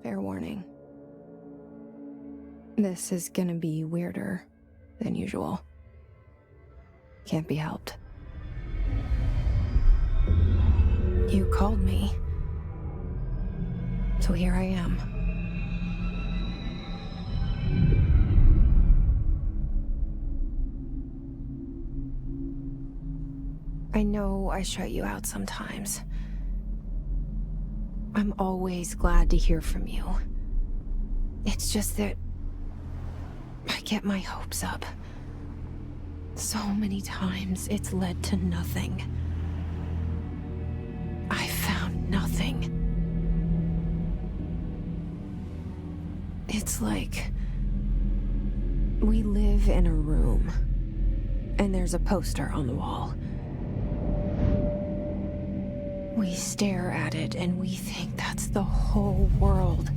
Fair warning. This is gonna be weirder than usual. Can't be helped. You called me. So here I am. I know I shut you out sometimes. I'm always glad to hear from you. It's just that I get my hopes up. So many times it's led to nothing. I found nothing. It's like we live in a room, and there's a poster on the wall. We stare at it and we think that's the whole world.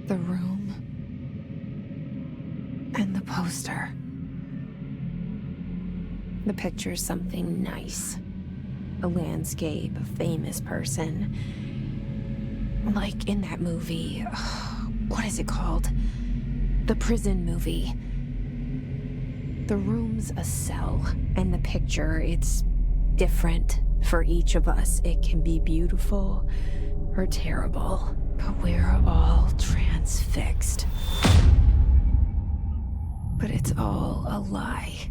The room and the poster. The picture's something nice. A landscape, a famous person. Like in that movie, what is it called? The prison movie. The room's a cell, and the picture, it's different for each of us. It can be beautiful or terrible, but we're all transfixed. But it's all a lie.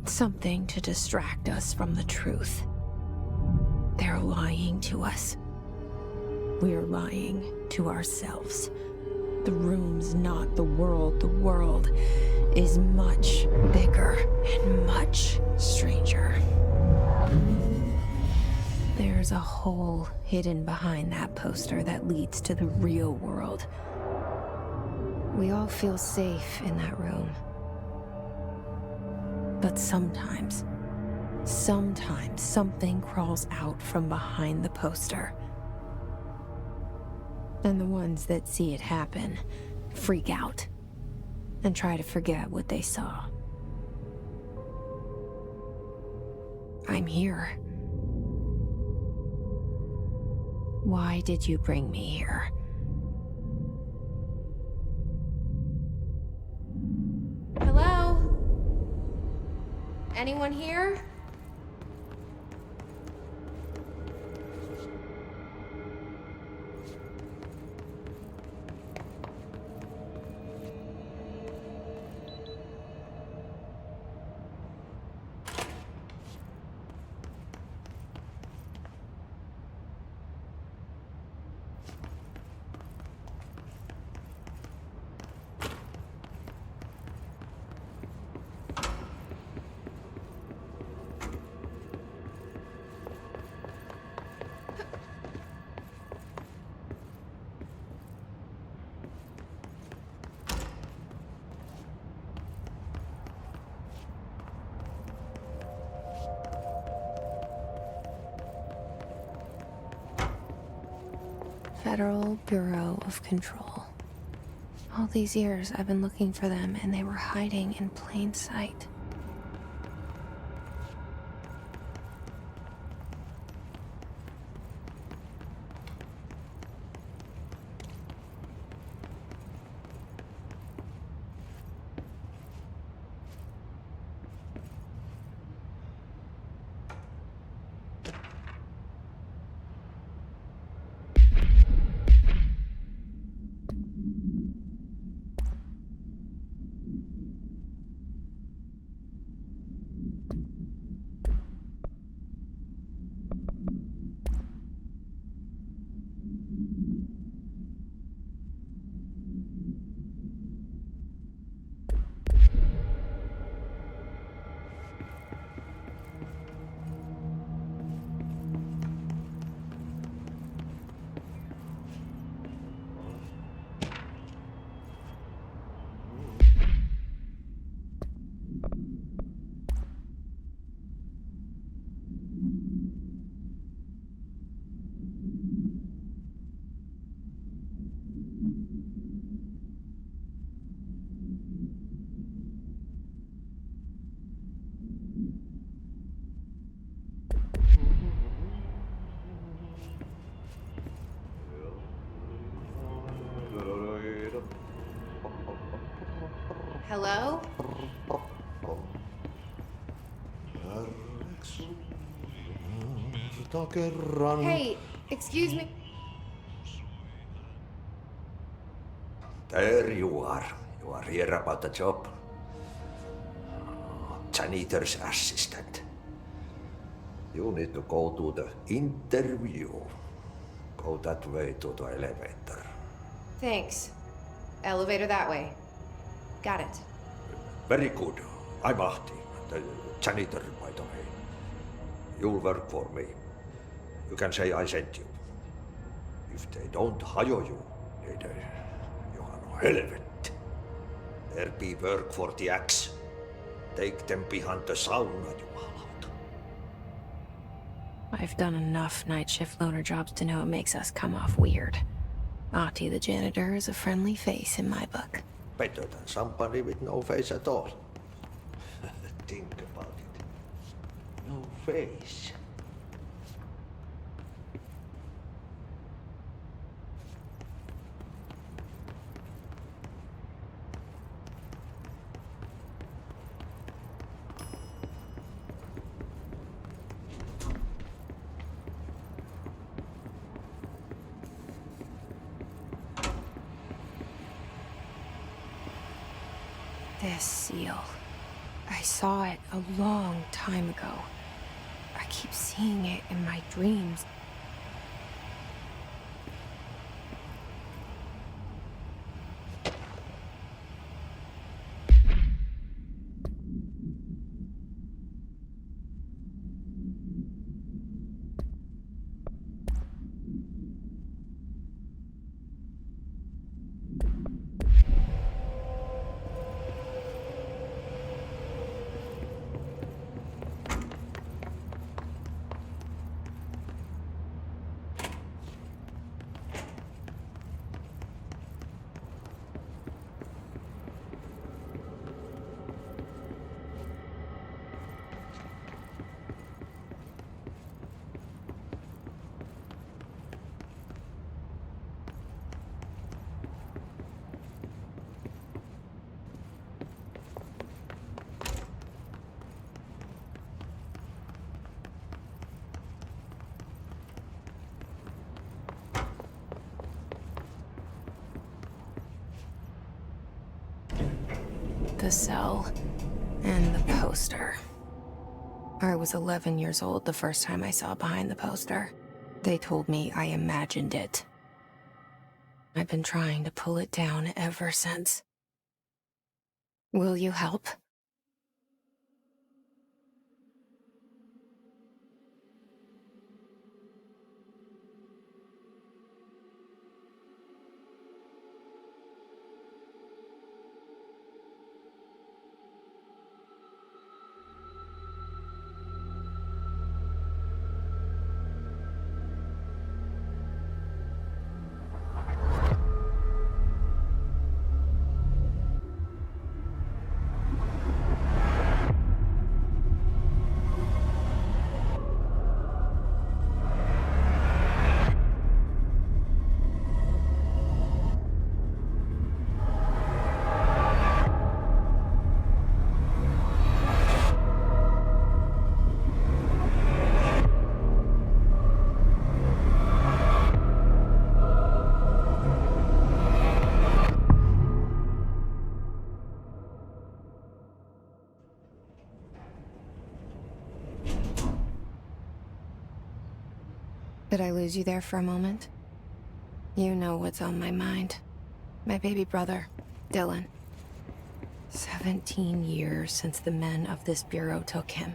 Something to distract us from the truth. They're lying to us. We're lying to ourselves. The room's not the world. The world is much bigger and much stranger. There's a hole hidden behind that poster that leads to the real world. We all feel safe in that room. But sometimes something crawls out from behind the poster. And the ones that see it happen freak out and try to forget what they saw. I'm here. Why did you bring me here? Hello? Anyone here? Federal Bureau of Control. All these years I've been looking for them, and they were hiding in plain sight. Hello? Hey, excuse me. There you are. You are here about the job. Janitor's assistant. You need to go to the interview. Go that way to the elevator. Thanks. Elevator that way. Got it. Very good. I'm Ahti, the janitor, by the way. You'll work for me. You can say I sent you. If they don't hire you, you are no helvet. There be work for the axe. Take them behind the sauna, jumalauta. I've done enough night shift loner jobs to know it makes us come off weird. Ahti the janitor is a friendly face in my book. Better than somebody with no face at all. Think about it. No face. This seal. I saw it a long time ago. I keep seeing it in my dreams. The cell and the poster. I was 11 years old the first time I saw behind the poster. They told me I imagined it. I've been trying to pull it down ever since. Will you help? Did I lose you there for a moment? You know what's on my mind. My baby brother, Dylan. 17 years since the men of this bureau took him.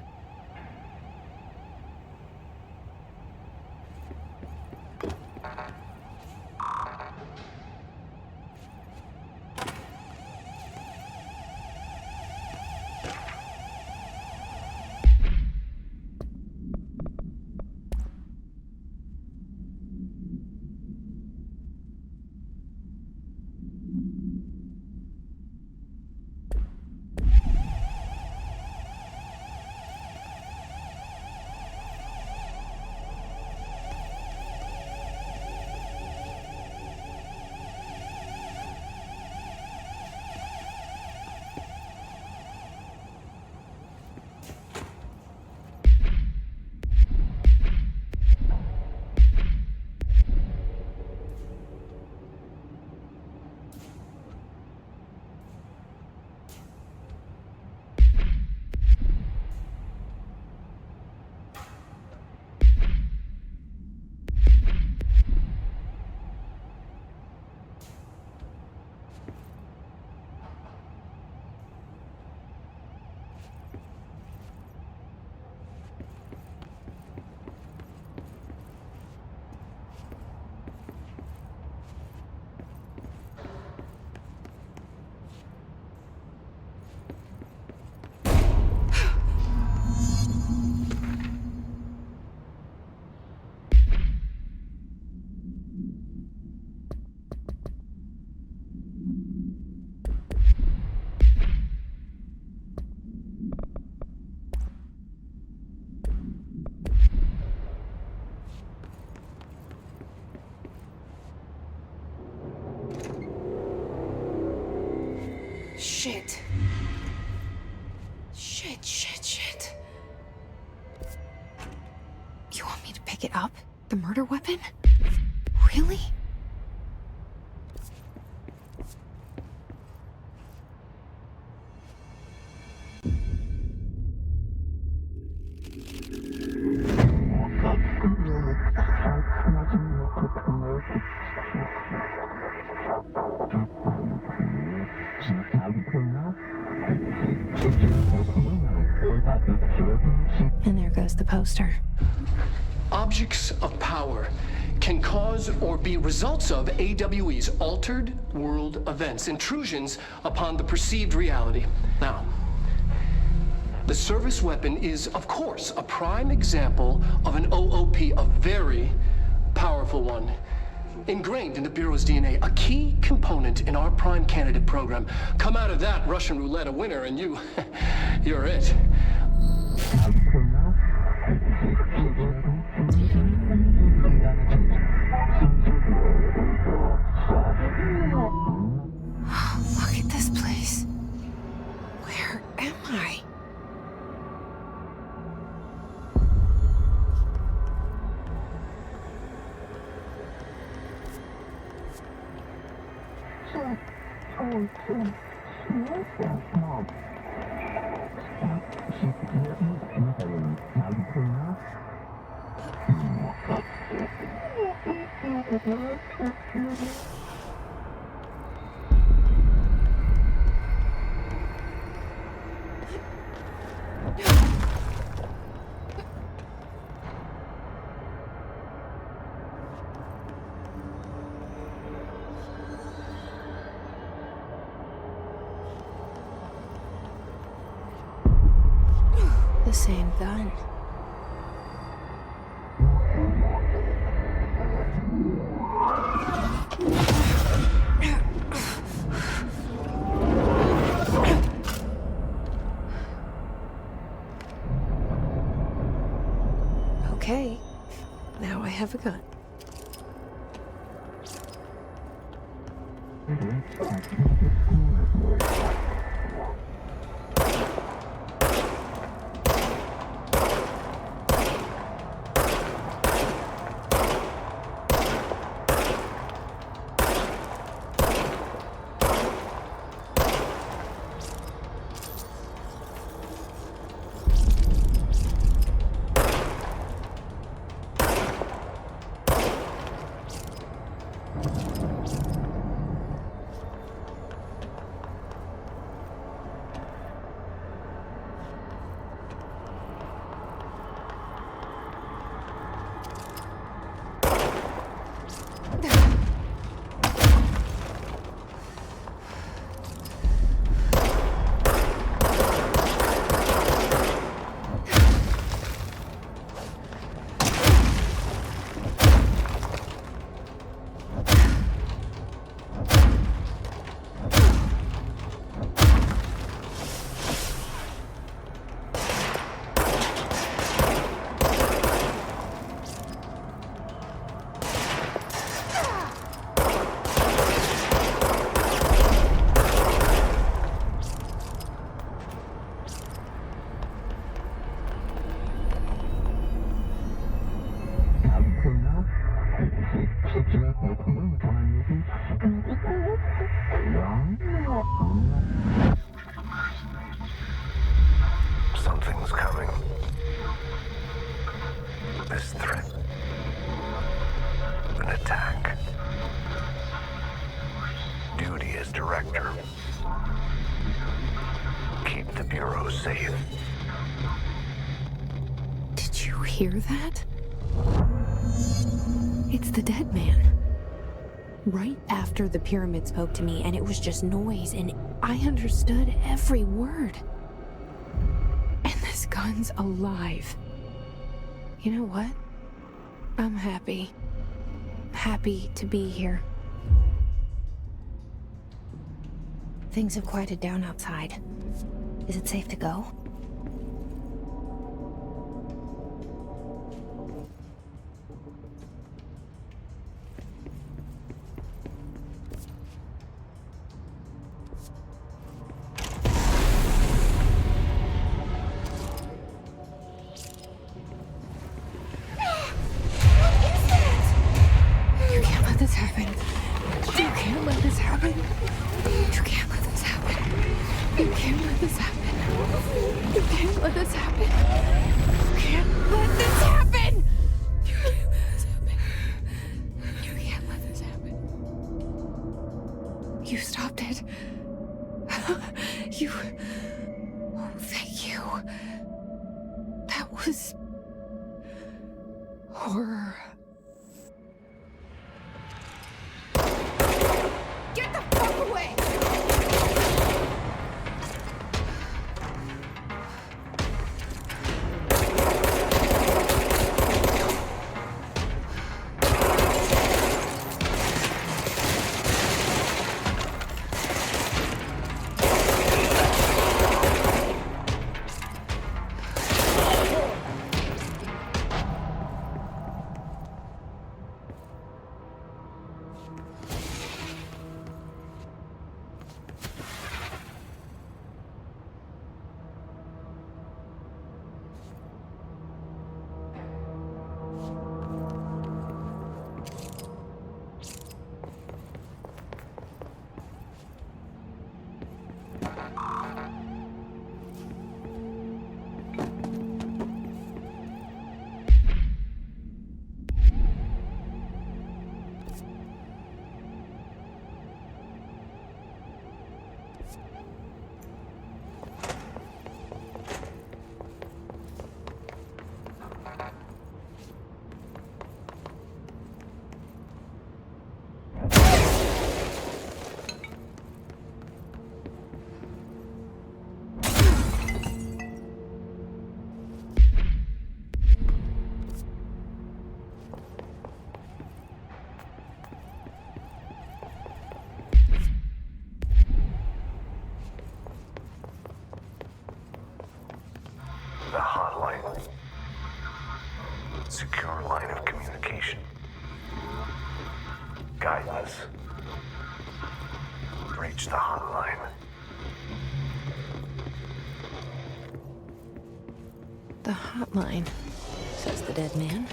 Shit. Shit. You want me to pick it up? The murder weapon? Really? And there goes the poster. Objects of power can cause or be results of AWE's altered world events, intrusions upon the perceived reality. Now, the service weapon is, of course, a prime example of an OOP, a very powerful one. Ingrained in the Bureau's DNA, a key component in our prime candidate program. Come out of that Russian roulette a winner and you're it. Look at this place. Where am I? The same gun. Okay, now I have a gun. Something's coming. This threat. An attack. Duty as director. Keep the Bureau safe. Did you hear that? It's the dead man. Right after the pyramid spoke to me, and it was just noise, and I understood every word. And this gun's alive. You know what? I'm happy. Happy to be here. Things have quieted down outside. Is it safe to go? You stopped it. You... Oh, thank you. That was... horror. Get the fuck away! The hotline. Secure line of communication. Guidance. Reach the hotline. The hotline, says the dead man.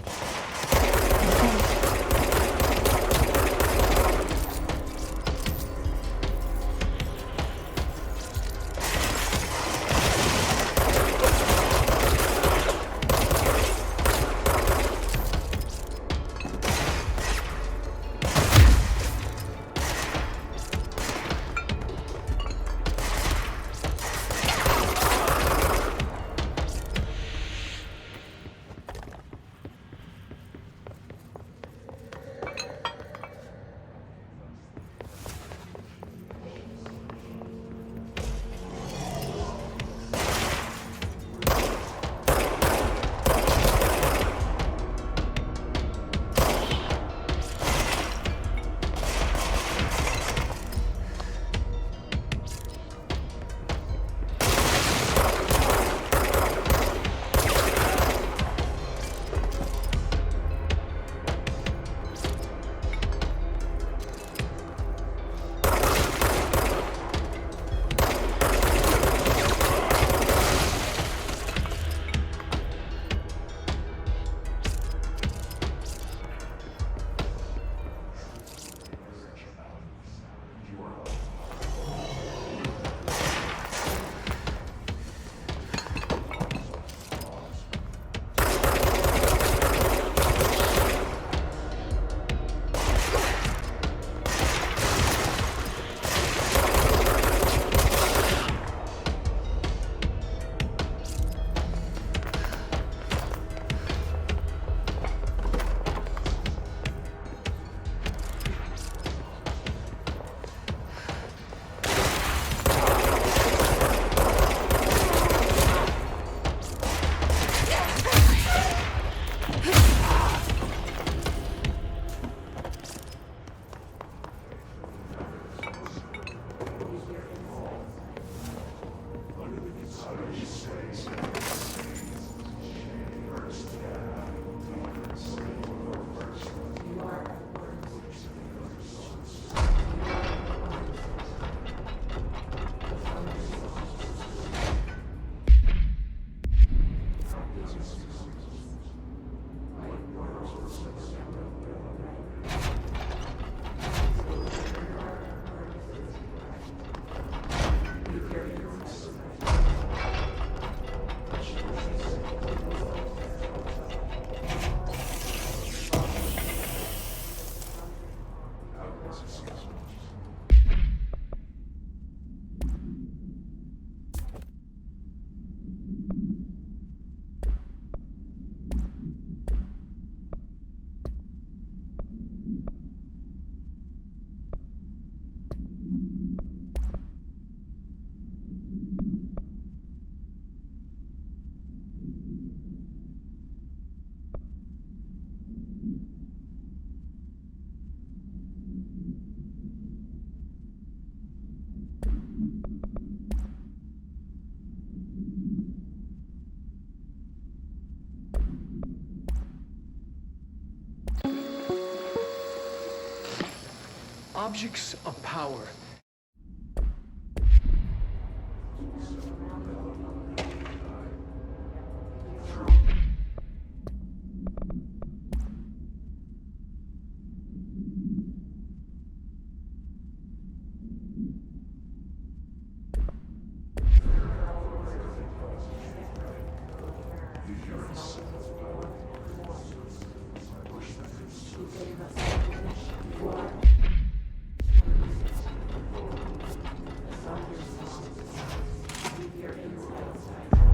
objects of power.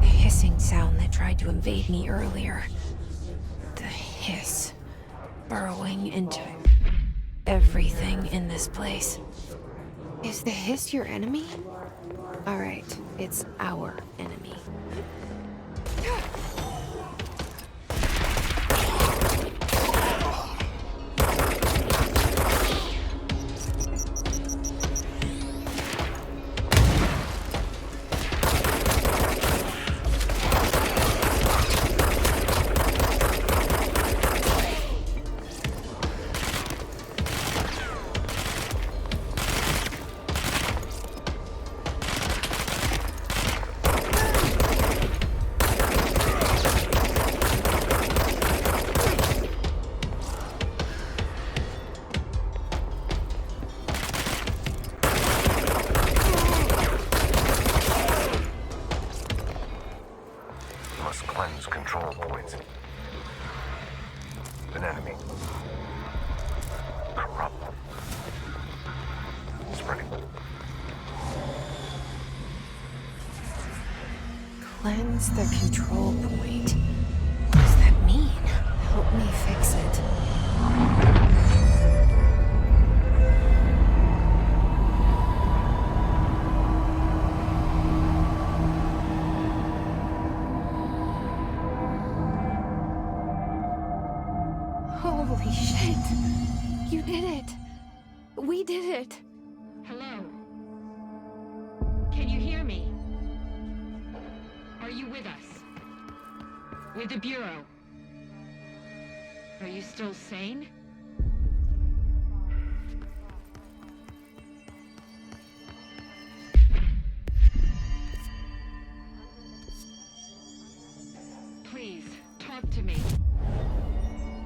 The hissing sound that tried to invade me earlier. The hiss. Burrowing into everything in this place. Is the hiss your enemy? Alright, it's our enemy. Must cleanse control points. An enemy. Corrupt. Spreading. Cleanse the control point. What does that mean? Help me fix it. Holy shit! You did it! We did it! Hello? Can you hear me? Are you with us? With the Bureau? Are you still sane? Please, talk to me.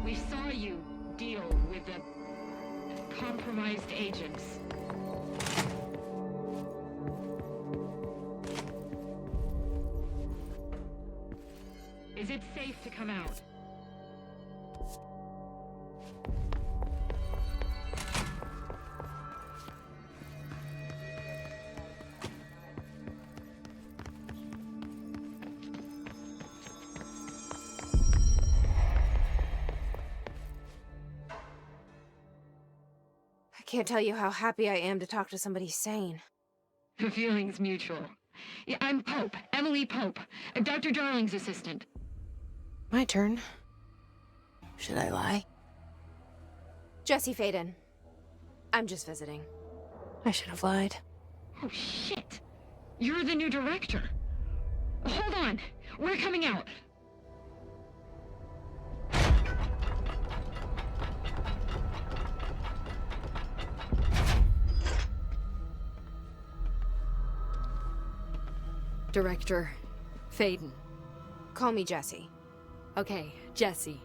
We saw you deal with the compromised agents. Is it safe to come out? I can't tell you how happy I am to talk to somebody sane. The feeling's mutual. Yeah, I'm Pope, Emily Pope, Dr. Darling's assistant. My turn. Should I lie? Jesse Faden. I'm just visiting. I should have lied. Oh, shit. You're the new director. Hold on. We're coming out. Director Faden. Call me Jesse. Okay, Jesse.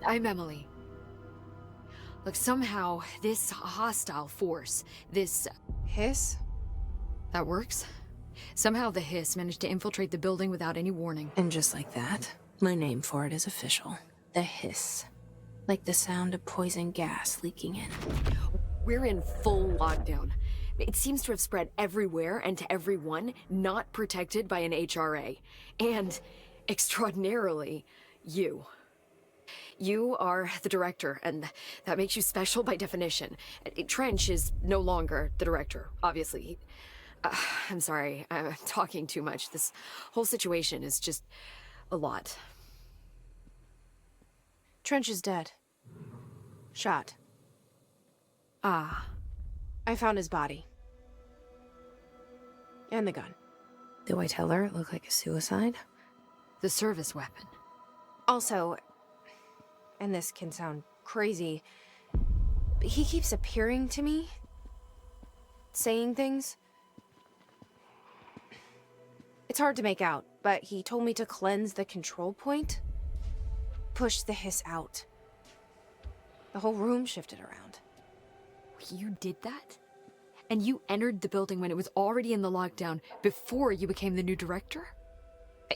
I'm Emily. Look, somehow this hostile force, this... Hiss? that works? Somehow the hiss managed to infiltrate the building without any warning. And just like that, my name for it is official. The hiss. Like the sound of poison gas leaking in. We're in full lockdown. It seems to have spread everywhere and to everyone not protected by an HRA. And, extraordinarily, you. You are the director, and that makes you special by definition. Trench is no longer the director, obviously. I'm sorry, I'm talking too much. This whole situation is just a lot. Trench is dead. Shot. Ah. I found his body. And the gun. Do I tell her it looked like a suicide? The service weapon. Also, and this can sound crazy, he keeps appearing to me, saying things. It's hard to make out, but he told me to cleanse the control point, push the hiss out. The whole room shifted around. You did that? And you entered the building when it was already in the lockdown before you became the new director?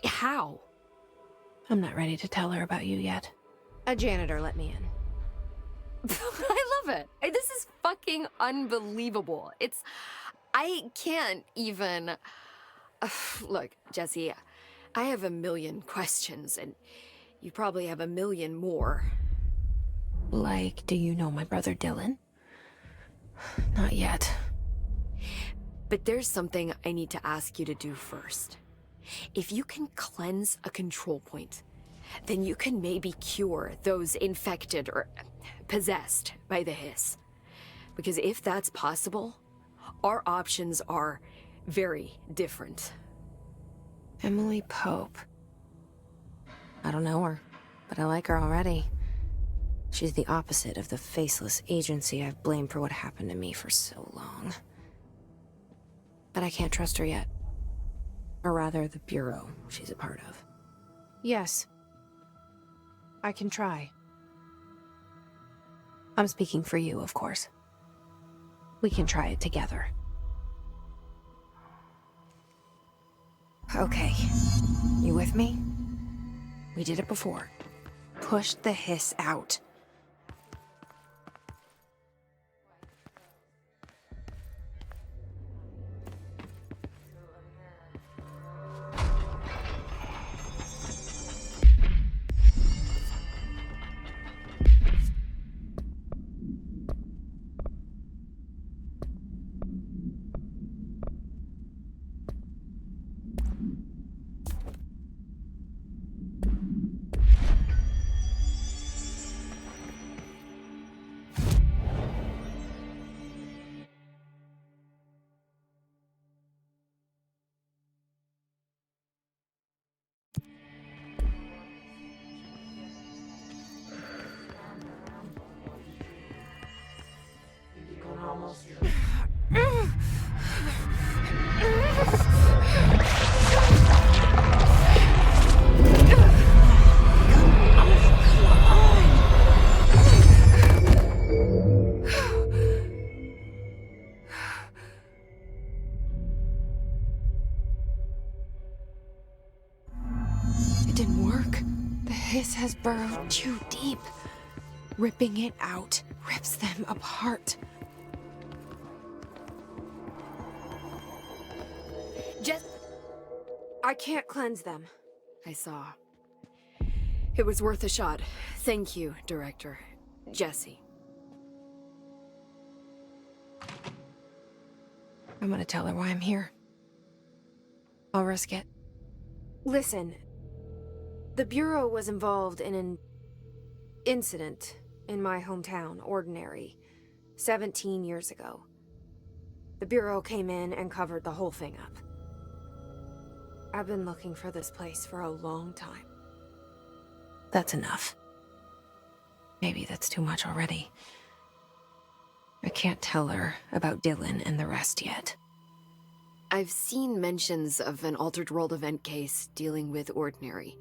How? I'm not ready to tell her about you yet. A janitor let me in. I love it. This is fucking unbelievable. I can't even... Look, Jesse, I have a million questions, and you probably have a million more. Like, do you know my brother Dylan? Not yet. But there's something I need to ask you to do first. If you can cleanse a control point, then you can maybe cure those infected or possessed by the hiss. Because if that's possible, our options are very different. Emily Pope. I don't know her, but I like her already. She's the opposite of the faceless agency I've blamed for what happened to me for so long. But I can't trust her yet. Or rather, the Bureau she's a part of. Yes. I can try. I'm speaking for you, of course. We can try it together. Okay. You with me? We did it before. Push the hiss out. It didn't work. The hiss has burrowed too deep. Ripping it out rips them apart. I can't cleanse them. I saw. It was worth a shot. Thank you, Director. Jesse. I'm gonna tell her why I'm here. I'll risk it. Listen. The Bureau was involved in an incident in my hometown, Ordinary, 17 years ago. The Bureau came in and covered the whole thing up. I've been looking for this place for a long time. That's enough. Maybe that's too much already. I can't tell her about Dylan and the rest yet. I've seen mentions of an Altered World event case dealing with Ordinary.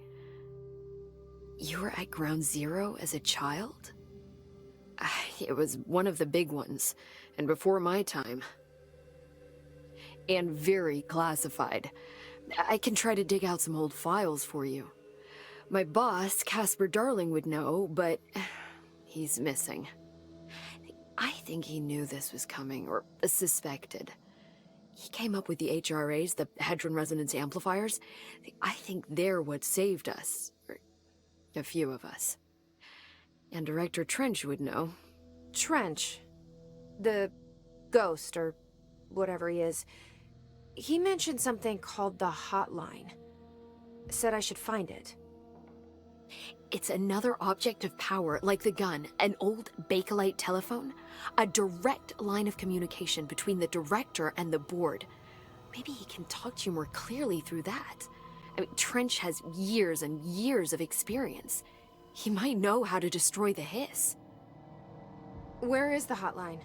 You were at Ground Zero as a child? It was one of the big ones, and before my time. And very classified. I can try to dig out some old files for you. My boss, Casper Darling, would know, but he's missing. I think he knew this was coming, or suspected. He came up with the HRAs, the Hadron Resonance Amplifiers. I think they're what saved us. Or a few of us. And Director Trench would know. Trench? The ghost, or whatever he is. He mentioned something called the Hotline. Said I should find it. It's another object of power, like the gun, an old Bakelite telephone. A direct line of communication between the director and the board. Maybe he can talk to you more clearly through that. I mean, Trench has years and years of experience. He might know how to destroy the hiss. Where is the hotline?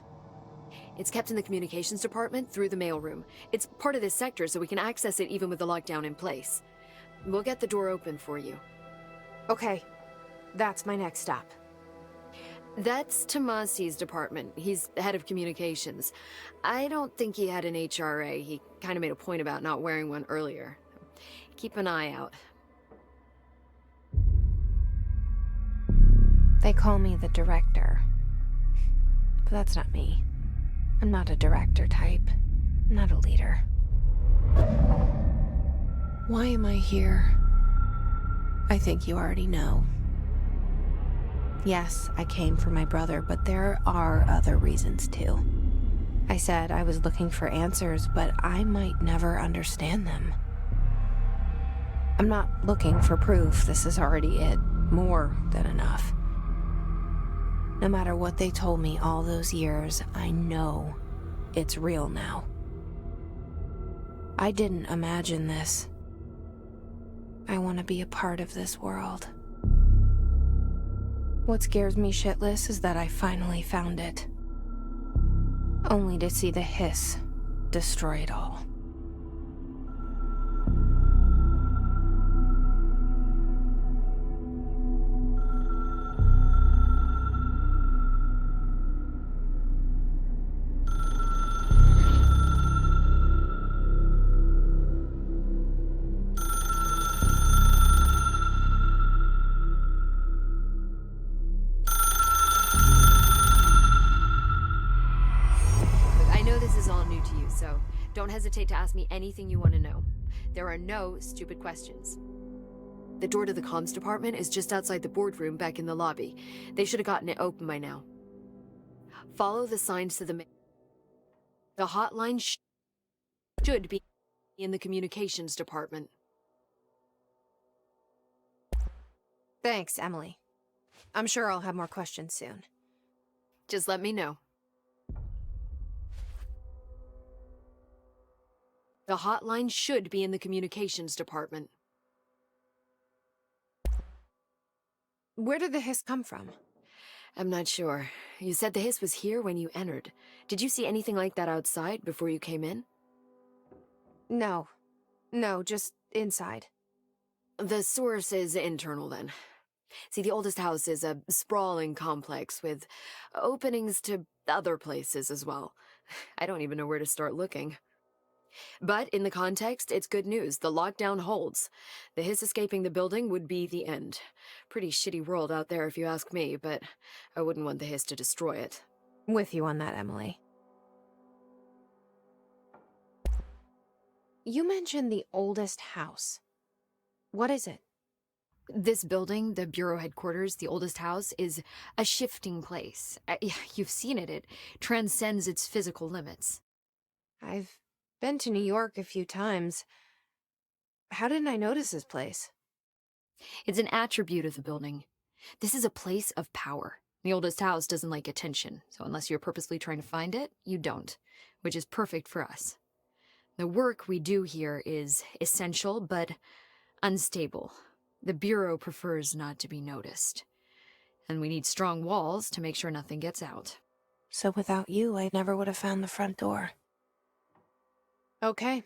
It's kept in the communications department through the mailroom. It's part of this sector, so we can access it even with the lockdown in place. We'll get the door open for you. Okay, that's my next stop. That's Tomasi's department. He's head of communications. I don't think he had an HRA. He kind of made a point about not wearing one earlier. Keep an eye out. They call me the director. But that's not me. I'm not a director type. I'm not a leader. Why am I here? I think you already know. Yes, I came for my brother, but there are other reasons too. I said I was looking for answers, but I might never understand them. I'm not looking for proof. This is already it. More than enough. No matter what they told me all those years, I know it's real now. I didn't imagine this. I want to be a part of this world. What scares me shitless is that I finally found it. Only to see the hiss destroy it all. So don't hesitate to ask me anything you want to know. There are no stupid questions. The door to the comms department is just outside the boardroom back in the lobby. They should have gotten it open by now. Follow the signs to the The hotline should be in the communications department. Thanks, Emily. I'm sure I'll have more questions soon. Just let me know. The hotline should be in the communications department. Where did the hiss come from? I'm not sure. You said the hiss was here when you entered. Did you see anything like that outside before you came in? No. No, just inside. The source is internal then. See, the oldest house is a sprawling complex with openings to other places as well. I don't even know where to start looking. But in the context, it's good news. The lockdown holds. The hiss escaping the building would be the end. Pretty shitty world out there if you ask me, but I wouldn't want the hiss to destroy it. With you on that, Emily. You mentioned the oldest house. What is it? This building, the Bureau headquarters, the oldest house, is a shifting place. You've seen it. It transcends its physical limits. I've been to New York a few times. How didn't I notice this place? It's an attribute of the building. This is a place of power. The oldest house doesn't like attention, so unless you're purposely trying to find it, you don't, which is perfect for us. The work we do here is essential, but unstable. The Bureau prefers not to be noticed. And we need strong walls to make sure nothing gets out. So without you, I never would have found the front door. Okay.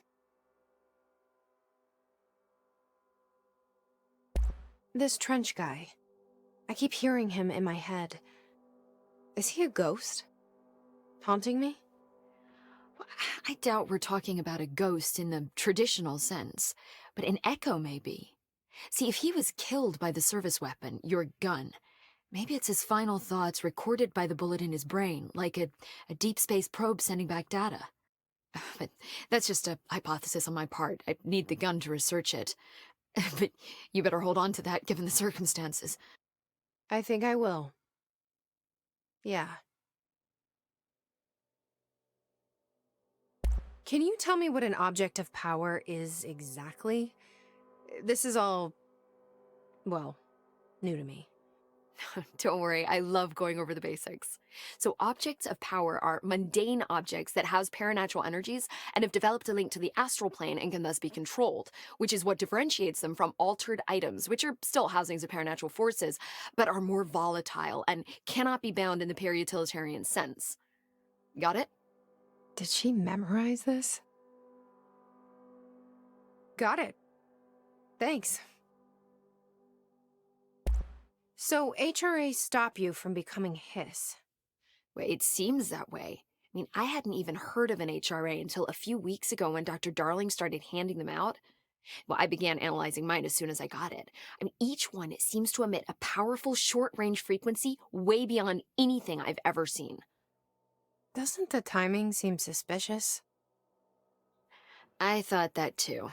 This Trench guy. I keep hearing him in my head. Is he a ghost? Haunting me? I doubt we're talking about a ghost in the traditional sense, but an echo maybe. See, if he was killed by the service weapon, your gun, maybe it's his final thoughts recorded by the bullet in his brain, like a deep space probe sending back data. But that's just a hypothesis on my part. I need the gun to research it. But you better hold on to that, given the circumstances. I think I will. Yeah. Can you tell me what an object of power is exactly? This is all, well, new to me. Don't worry, I love going over the basics. So, objects of power are mundane objects that house paranatural energies and have developed a link to the astral plane and can thus be controlled, which is what differentiates them from altered items, which are still housings of paranatural forces, but are more volatile and cannot be bound in the pure utilitarian sense. Got it? Did she memorize this? Got it. Thanks. So HRA stop you from becoming Hiss? Well, it seems that way. I mean, I hadn't even heard of an HRA until a few weeks ago when Dr. Darling started handing them out. Well, I began analyzing mine as soon as I got it. I mean, each one seems to emit a powerful short-range frequency way beyond anything I've ever seen. Doesn't the timing seem suspicious? I thought that too.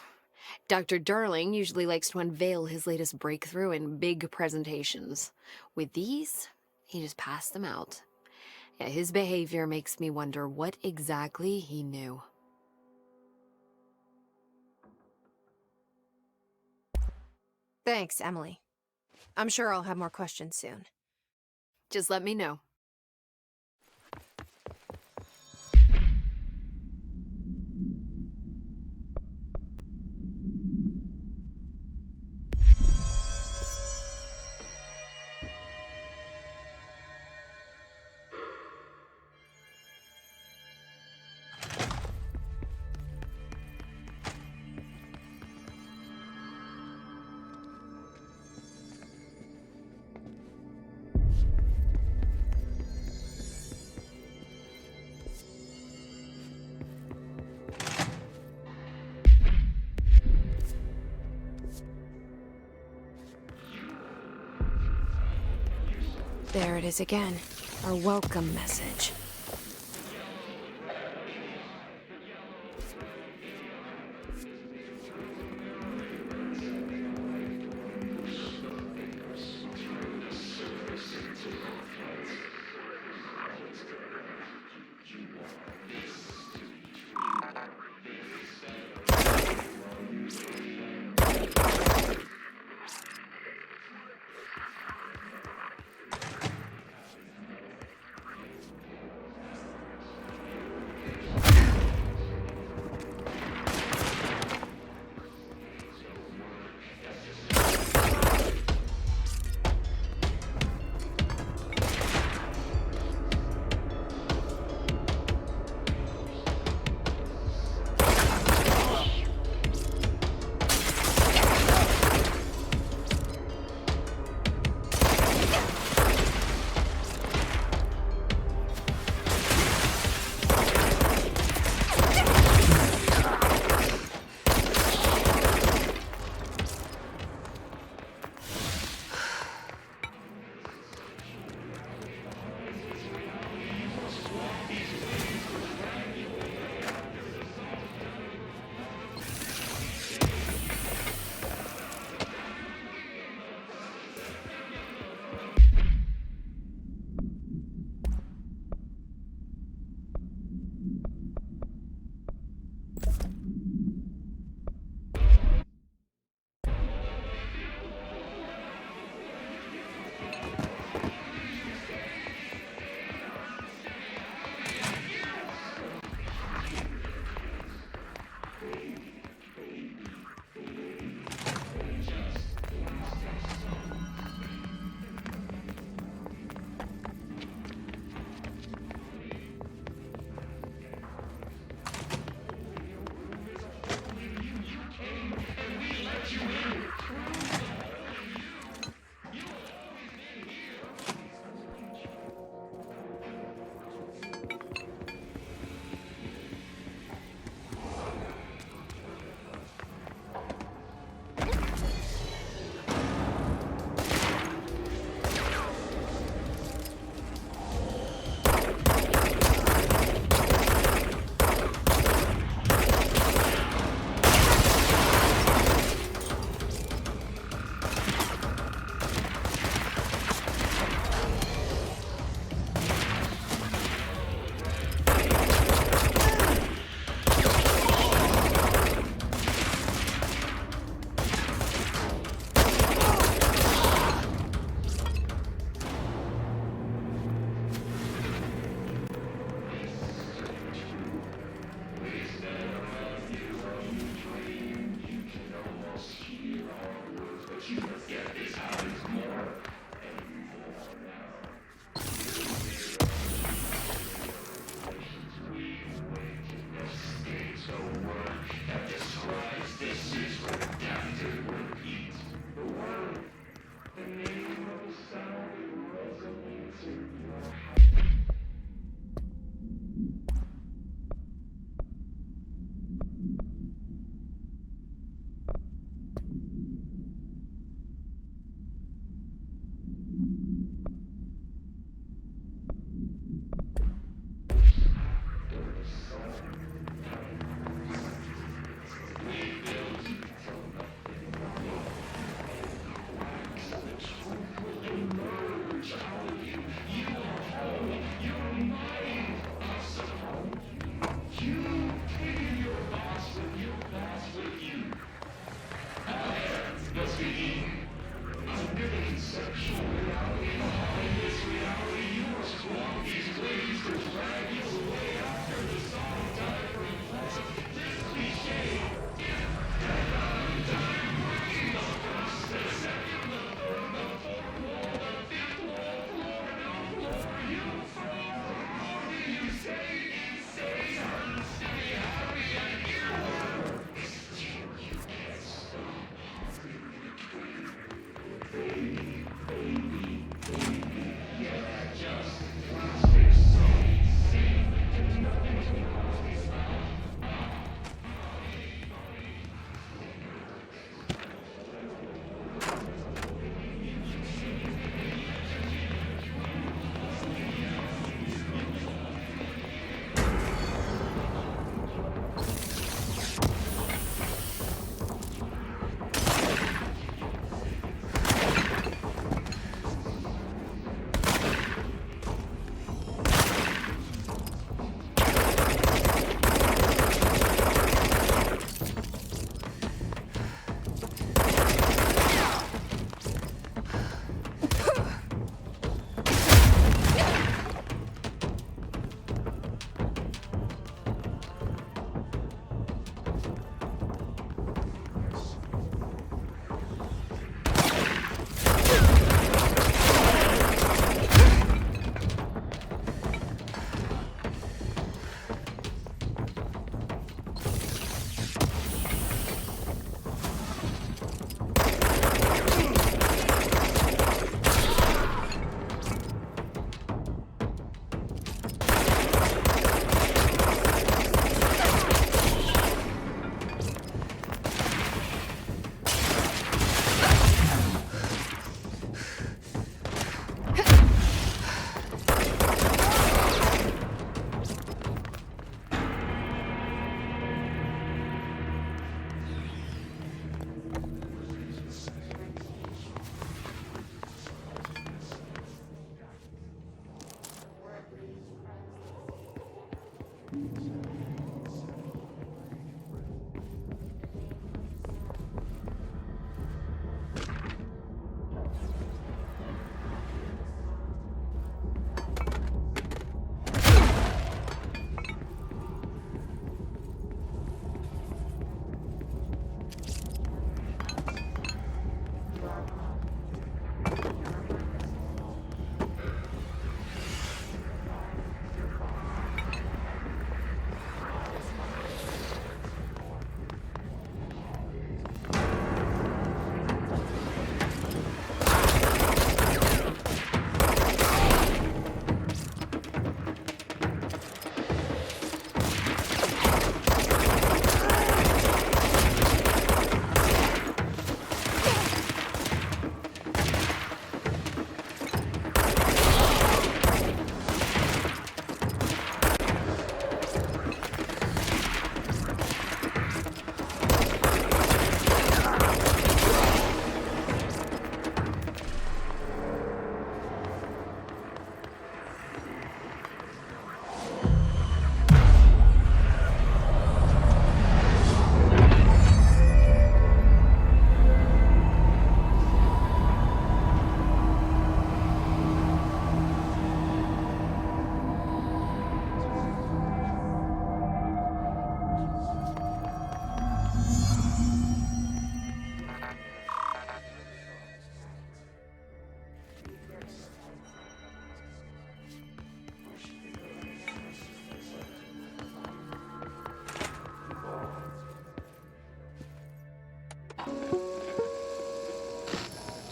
Dr. Darling usually likes to unveil his latest breakthrough in big presentations. With these, he just passed them out. Yeah, his behavior makes me wonder what exactly he knew. Thanks, Emily. I'm sure I'll have more questions soon. Just let me know. There it is again. Our welcome message.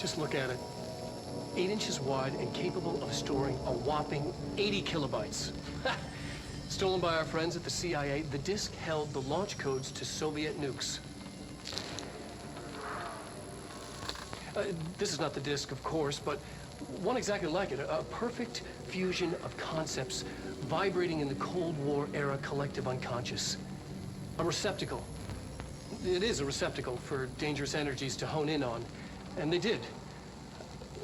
Just look at it. 8 inches wide and capable of storing a whopping 80 kilobytes. Stolen by our friends at the CIA, the disk held the launch codes to Soviet nukes. This is not the disk, of course, but one exactly like it. A perfect fusion of concepts vibrating in the Cold War era collective unconscious. A receptacle. It is a receptacle for dangerous energies to hone in on. And they did.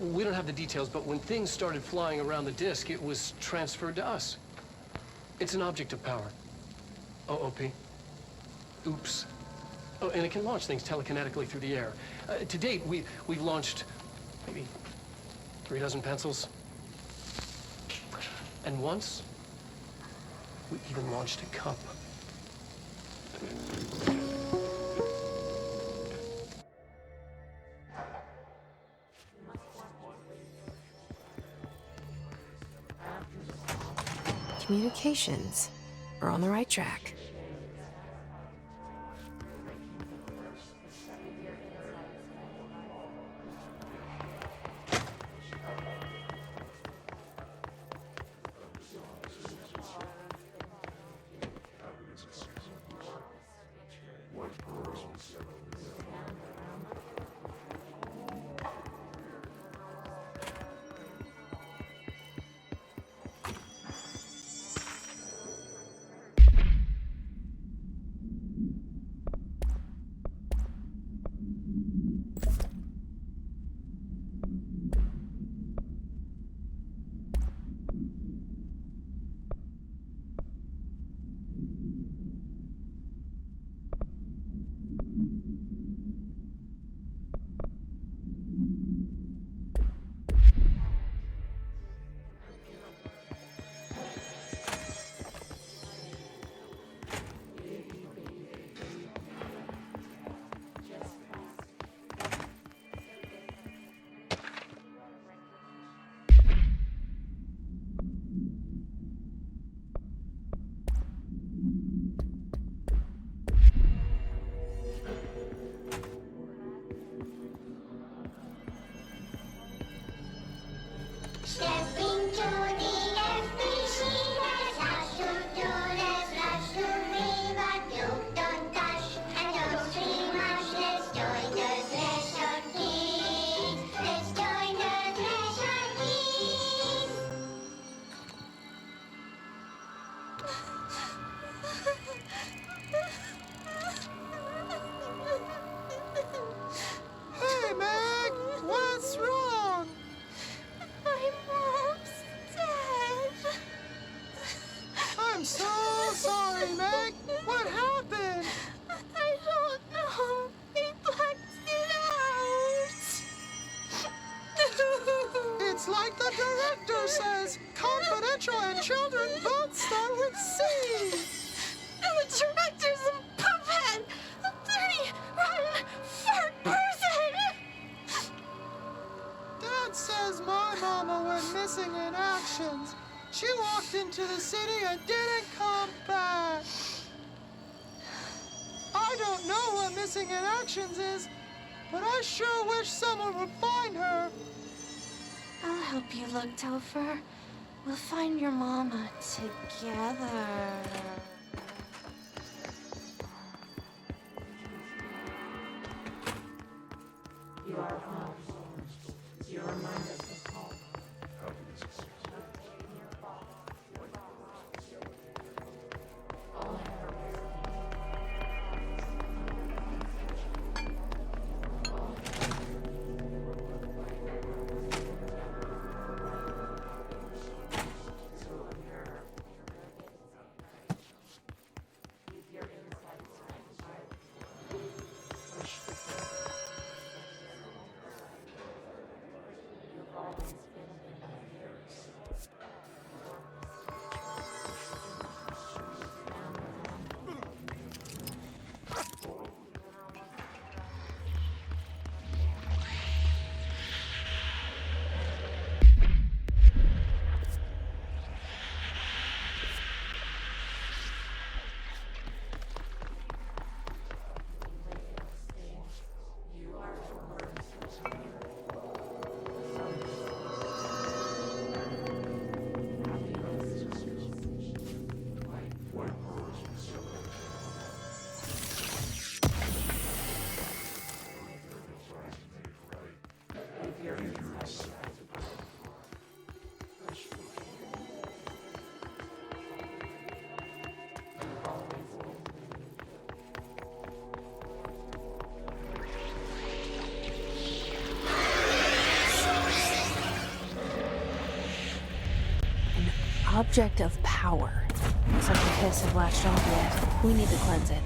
We don't have the details, but when things started flying around the disk, it was transferred to us. It's an object of power. OOP. Oops. Oh, and it can launch things telekinetically through the air. To date, we've launched maybe 3 dozen pencils. And once, we even launched a cup. Communications. We're on the right track. Stepping to the FBC, let's rush to do, let's rush to river, don't touch, and don't scream much, let's join the Thresher Kids, let's join the Thresher Kids. Hey, Meg! What's wrong? My mom's dead. I'm so sorry, Meg! What happened? I don't know. They blacked it out. It's like the director says, confidential and children both start with C. And the director's a puppet. A dirty, rotten, fart person. Dad says my mama went missing in actions. She walked into the city and didn't come back. I don't know what missing in actions is, but I sure wish someone would find her. I'll help you look, Topher. We'll find your mama together. object of power. Looks like the hiss have latched onto it. We need to cleanse it.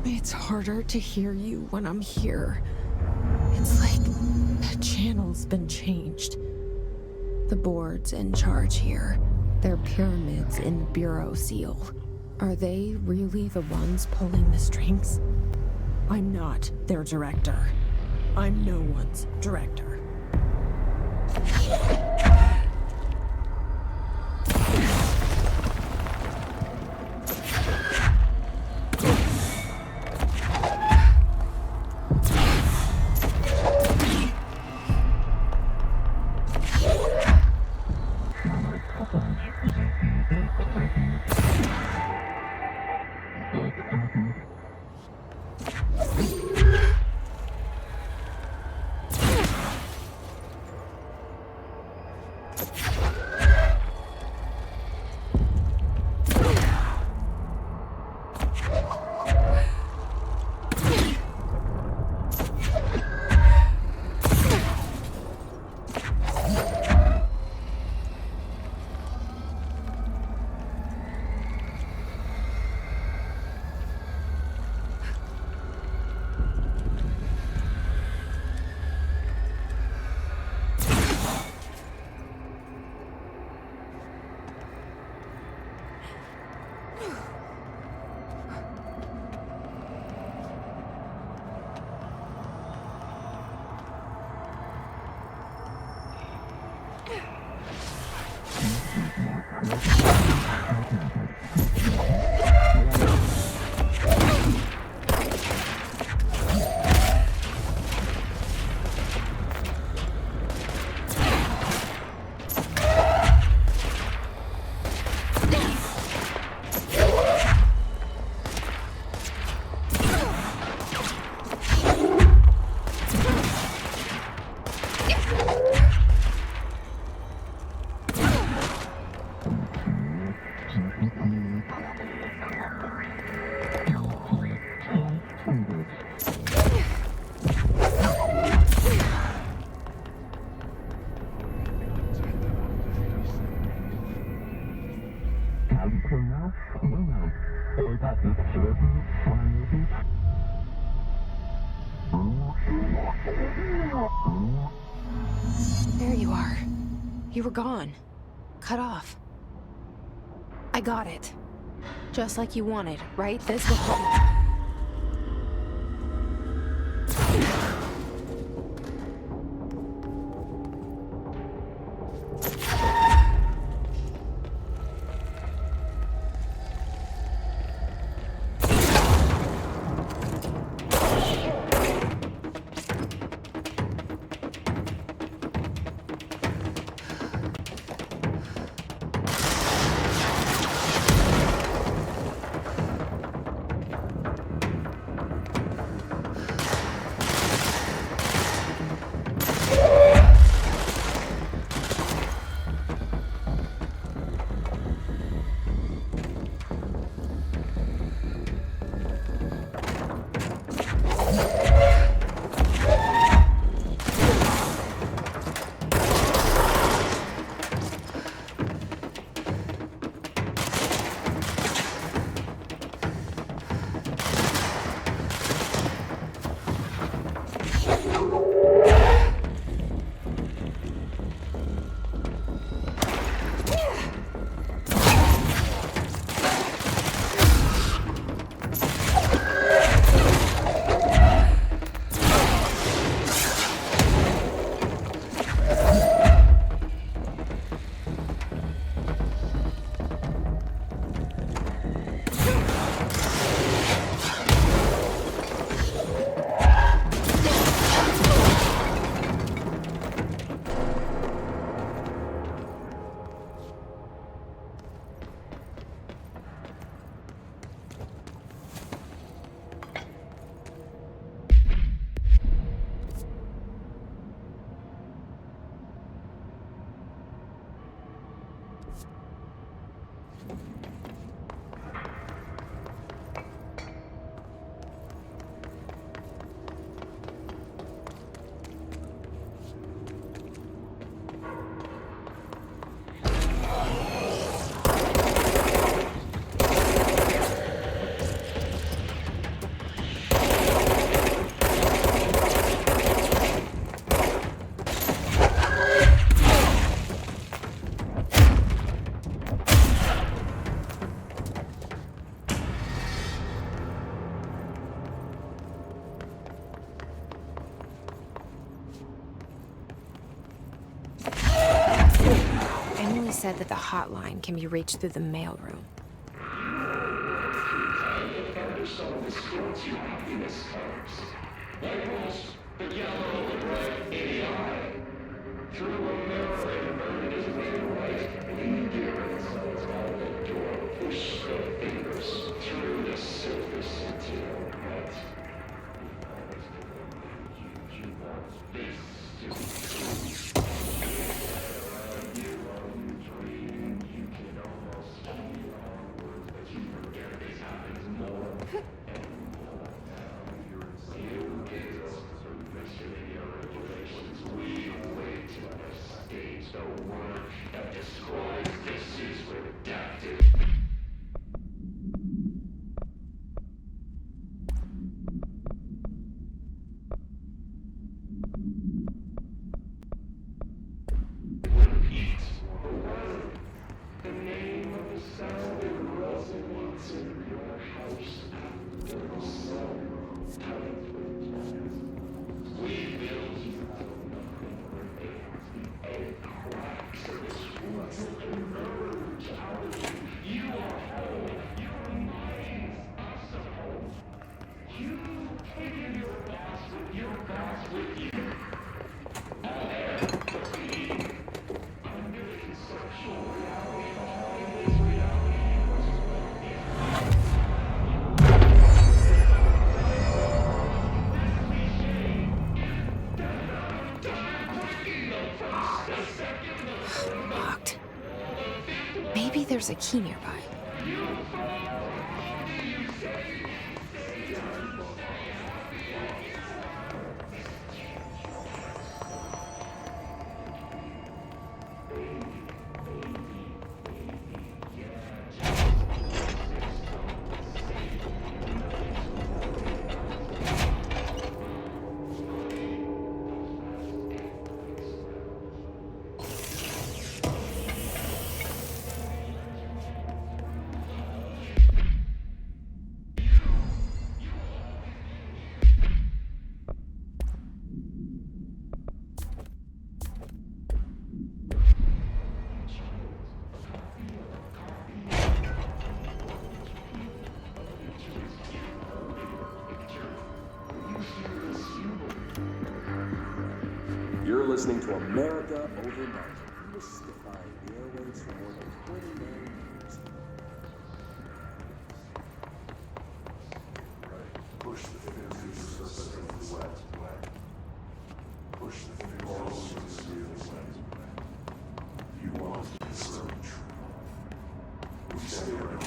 It's harder to hear you when I'm here. It's like the channel's been changed. The board's in charge here. They're pyramids in the Bureau seal. Are they really the ones pulling the strings? I'm not their director. I'm no one's director. There you are. You were gone. Cut off. I got it. Just like you wanted, right? This will help. said that the hotline can be reached through the mailroom. Locked. Maybe there's a key nearby. You're listening to America Overnight, mystifying the airwaves for more than 29 years. Push the fingers to the wet. Push the fingers to the wet. You want to discern truth. We say our